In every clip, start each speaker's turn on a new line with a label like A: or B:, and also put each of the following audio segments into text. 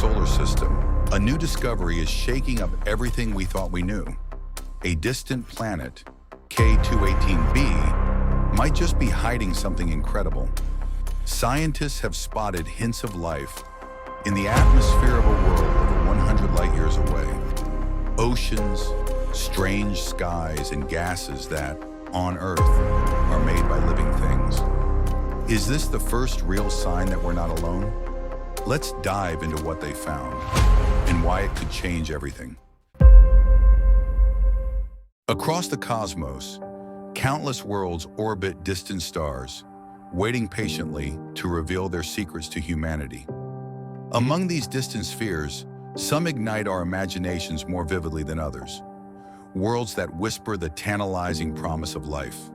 A: solar system, a new discovery is shaking up everything we thought we knew. A distant planet, K2-18b, might just be hiding something incredible. Scientists have spotted hints of life in the atmosphere of a world over 100 light-years away. Oceans, strange skies, and gases that, on Earth, are made by living things. Is this the first real sign that we're not alone? Let's dive into what they found and why it could change everything. Across the cosmos, countless worlds orbit distant stars, waiting patiently to reveal their secrets to humanity. Among these distant spheres, some ignite our imaginations more vividly than others. Worlds that whisper the tantalizing promise of life.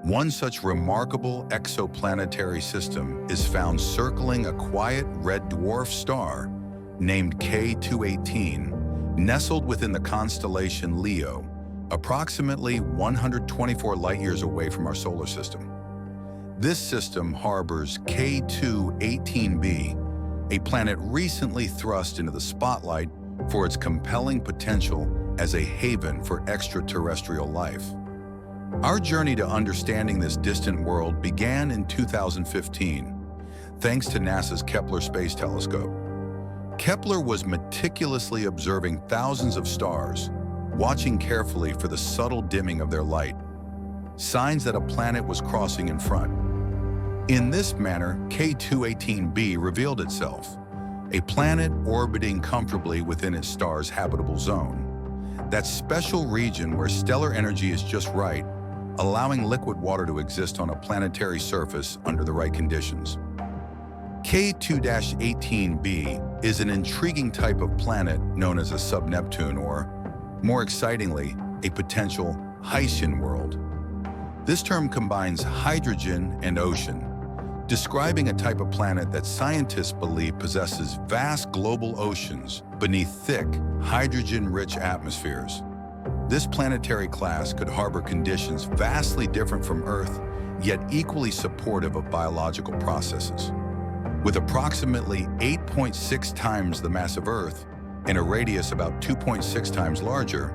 A: One such remarkable exoplanetary system is found circling a quiet red dwarf star named K2-18, nestled within the constellation Leo, approximately 124 light-years away from our solar system. This system harbors K2-18b, a planet recently thrust into the spotlight for its compelling potential as a haven for extraterrestrial life. Our journey to understanding this distant world began in 2015, thanks to NASA's Kepler Space Telescope. Kepler was meticulously observing thousands of stars, watching carefully for the subtle dimming of their light, signs that a planet was crossing in front. In this manner, K2-18b revealed itself, a planet orbiting comfortably within its star's habitable zone. That special region where stellar energy is just right, allowing liquid water to exist on a planetary surface under the right conditions. K2-18b is an intriguing type of planet known as a sub-Neptune, or, more excitingly, a potential Hycean world. This term combines hydrogen and ocean, describing a type of planet that scientists believe possesses vast global oceans beneath thick, hydrogen-rich atmospheres. This planetary class could harbor conditions vastly different from Earth, yet equally supportive of biological processes. With approximately 8.6 times the mass of Earth and a radius about 2.6 times larger,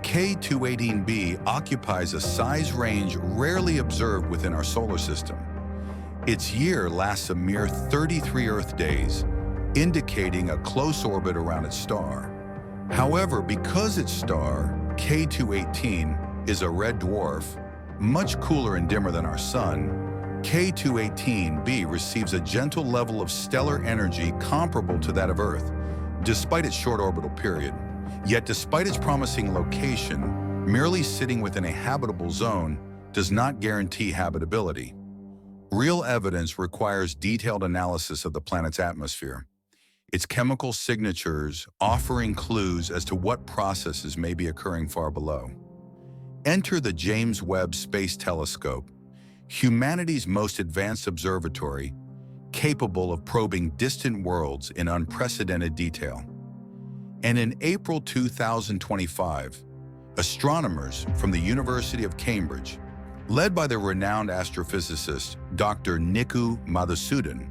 A: K2-18b occupies a size range rarely observed within our solar system. Its year lasts a mere 33 Earth days, indicating a close orbit around its star. However, because its star, K2-18, is a red dwarf, much cooler and dimmer than our Sun, K2-18b receives a gentle level of stellar energy comparable to that of Earth, despite its short orbital period. Yet despite its promising location, merely sitting within a habitable zone does not guarantee habitability. Real evidence requires detailed analysis of the planet's atmosphere, its chemical signatures offering clues as to what processes may be occurring far below. Enter the James Webb Space Telescope, humanity's most advanced observatory, capable of probing distant worlds in unprecedented detail. And in April 2025, astronomers from the University of Cambridge, led by the renowned astrophysicist Dr. Niku Madhusudan,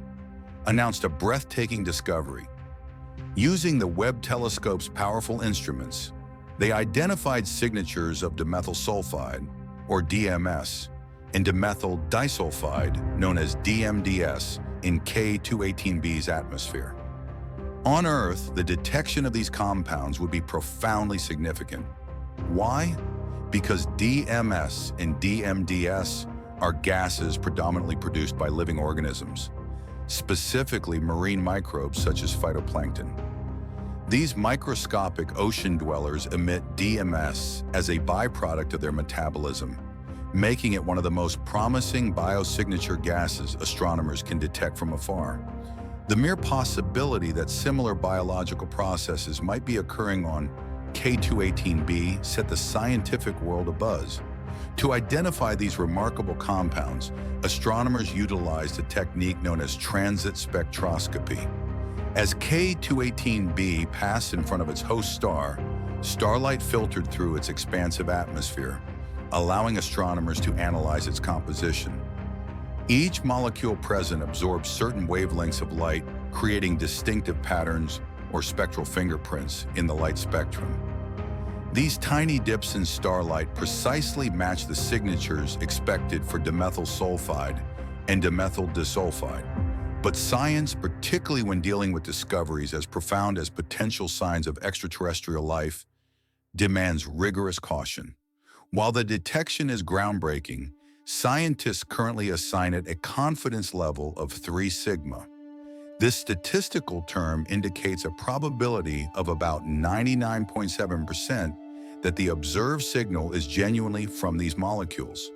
A: announced a breathtaking discovery. Using the Webb telescope's powerful instruments, they identified signatures of dimethyl sulfide, or DMS, and dimethyl disulfide, known as DMDS, in K2-18b's atmosphere. On Earth, the detection of these compounds would be profoundly significant. Why? Because DMS and DMDS are gases predominantly produced by living organisms, specifically marine microbes such as phytoplankton. These microscopic ocean dwellers emit DMS as a byproduct of their metabolism, making it one of the most promising biosignature gases astronomers can detect from afar. The mere possibility that similar biological processes might be occurring on K2-18b set the scientific world abuzz. To identify these remarkable compounds, astronomers utilized a technique known as transit spectroscopy. As K2-18b passed in front of its host star, starlight filtered through its expansive atmosphere, allowing astronomers to analyze its composition. Each molecule present absorbs certain wavelengths of light, creating distinctive patterns, or spectral fingerprints in the light spectrum. These tiny dips in starlight precisely match the signatures expected for dimethyl sulfide and dimethyl disulfide. But science, particularly when dealing with discoveries as profound as potential signs of extraterrestrial life, demands rigorous caution. While the detection is groundbreaking, scientists currently assign it a confidence level of 3 sigma. This statistical term indicates a probability of about 99.7% that the observed signal is genuinely from these molecules.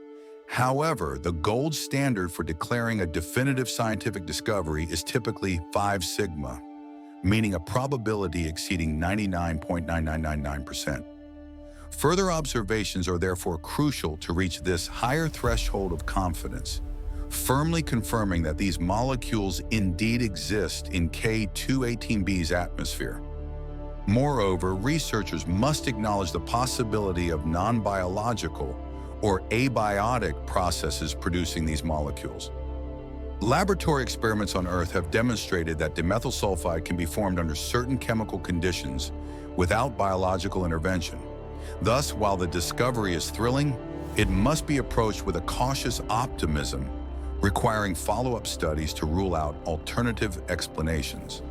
A: However, the gold standard for declaring a definitive scientific discovery is typically 5 sigma, meaning a probability exceeding 99.9999%. Further observations are therefore crucial to reach this higher threshold of confidence, firmly confirming that these molecules indeed exist in K2-18b's atmosphere. Moreover, researchers must acknowledge the possibility of non-biological or abiotic processes producing these molecules. Laboratory experiments on Earth have demonstrated that dimethyl sulfide can be formed under certain chemical conditions without biological intervention. Thus, while the discovery is thrilling, it must be approached with a cautious optimism, requiring follow-up studies to rule out alternative explanations.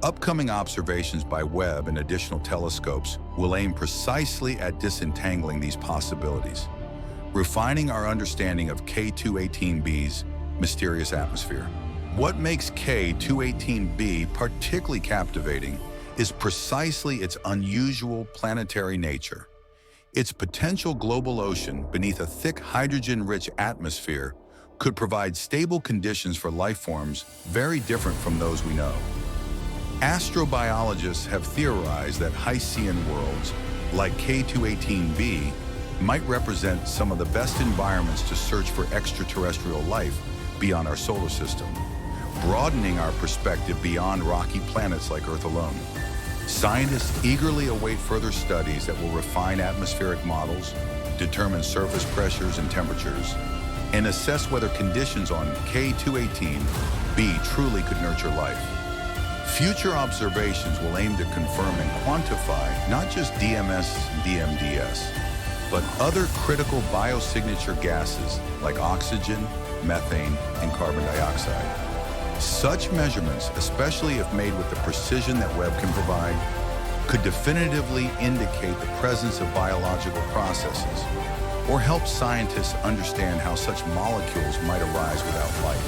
A: Upcoming observations by Webb and additional telescopes will aim precisely at disentangling these possibilities, refining our understanding of K2-18b's mysterious atmosphere. What makes K2-18b particularly captivating is precisely its unusual planetary nature. Its potential global ocean beneath a thick hydrogen-rich atmosphere could provide stable conditions for life forms very different from those we know. Astrobiologists have theorized that Hycean worlds, like K2-18b, might represent some of the best environments to search for extraterrestrial life beyond our solar system, broadening our perspective beyond rocky planets like Earth alone. Scientists eagerly await further studies that will refine atmospheric models, determine surface pressures and temperatures, and assess whether conditions on K2-18b truly could nurture life. Future observations will aim to confirm and quantify not just DMS and DMDS, but other critical biosignature gases like oxygen, methane, and carbon dioxide. Such measurements, especially if made with the precision that Webb can provide, could definitively indicate the presence of biological processes or help scientists understand how such molecules might arise without life.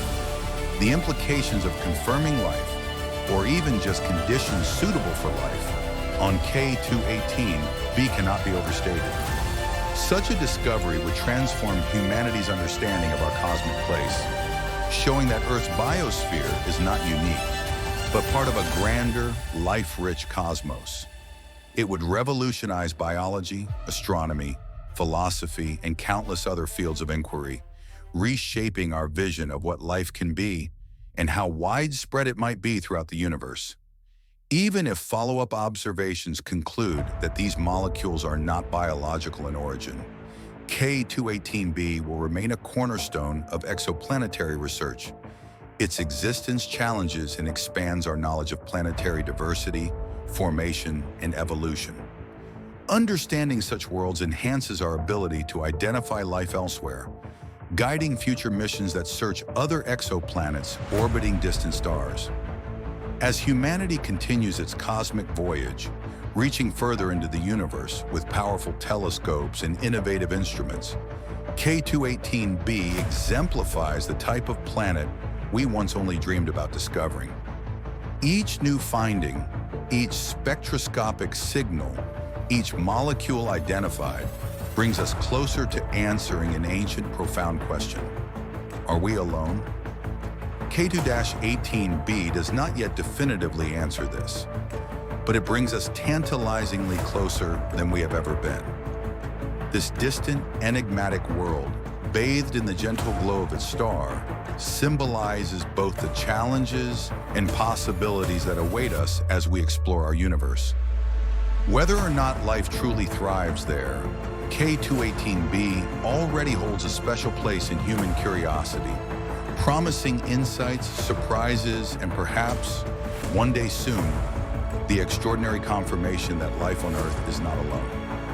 A: The implications of confirming life, or even just conditions suitable for life, on K2-18b cannot be overstated. Such a discovery would transform humanity's understanding of our cosmic place, showing that Earth's biosphere is not unique, but part of a grander, life-rich cosmos. It would revolutionize biology, astronomy, philosophy, and countless other fields of inquiry, reshaping our vision of what life can be and how widespread it might be throughout the universe. Even if follow-up observations conclude that these molecules are not biological in origin, K2-18b will remain a cornerstone of exoplanetary research. Its existence challenges and expands our knowledge of planetary diversity, formation, and evolution. Understanding such worlds enhances our ability to identify life elsewhere, guiding future missions that search other exoplanets orbiting distant stars. As humanity continues its cosmic voyage, reaching further into the universe with powerful telescopes and innovative instruments, K2-18b exemplifies the type of planet we once only dreamed about discovering. Each new finding, each spectroscopic signal, each molecule identified, brings us closer to answering an ancient, profound question. Are we alone? K2-18b does not yet definitively answer this, but it brings us tantalizingly closer than we have ever been. This distant, enigmatic world, bathed in the gentle glow of its star, symbolizes both the challenges and possibilities that await us as we explore our universe. Whether or not life truly thrives there, K2-18b already holds a special place in human curiosity, promising insights, surprises, and perhaps, one day soon, the extraordinary confirmation that life on Earth is not alone.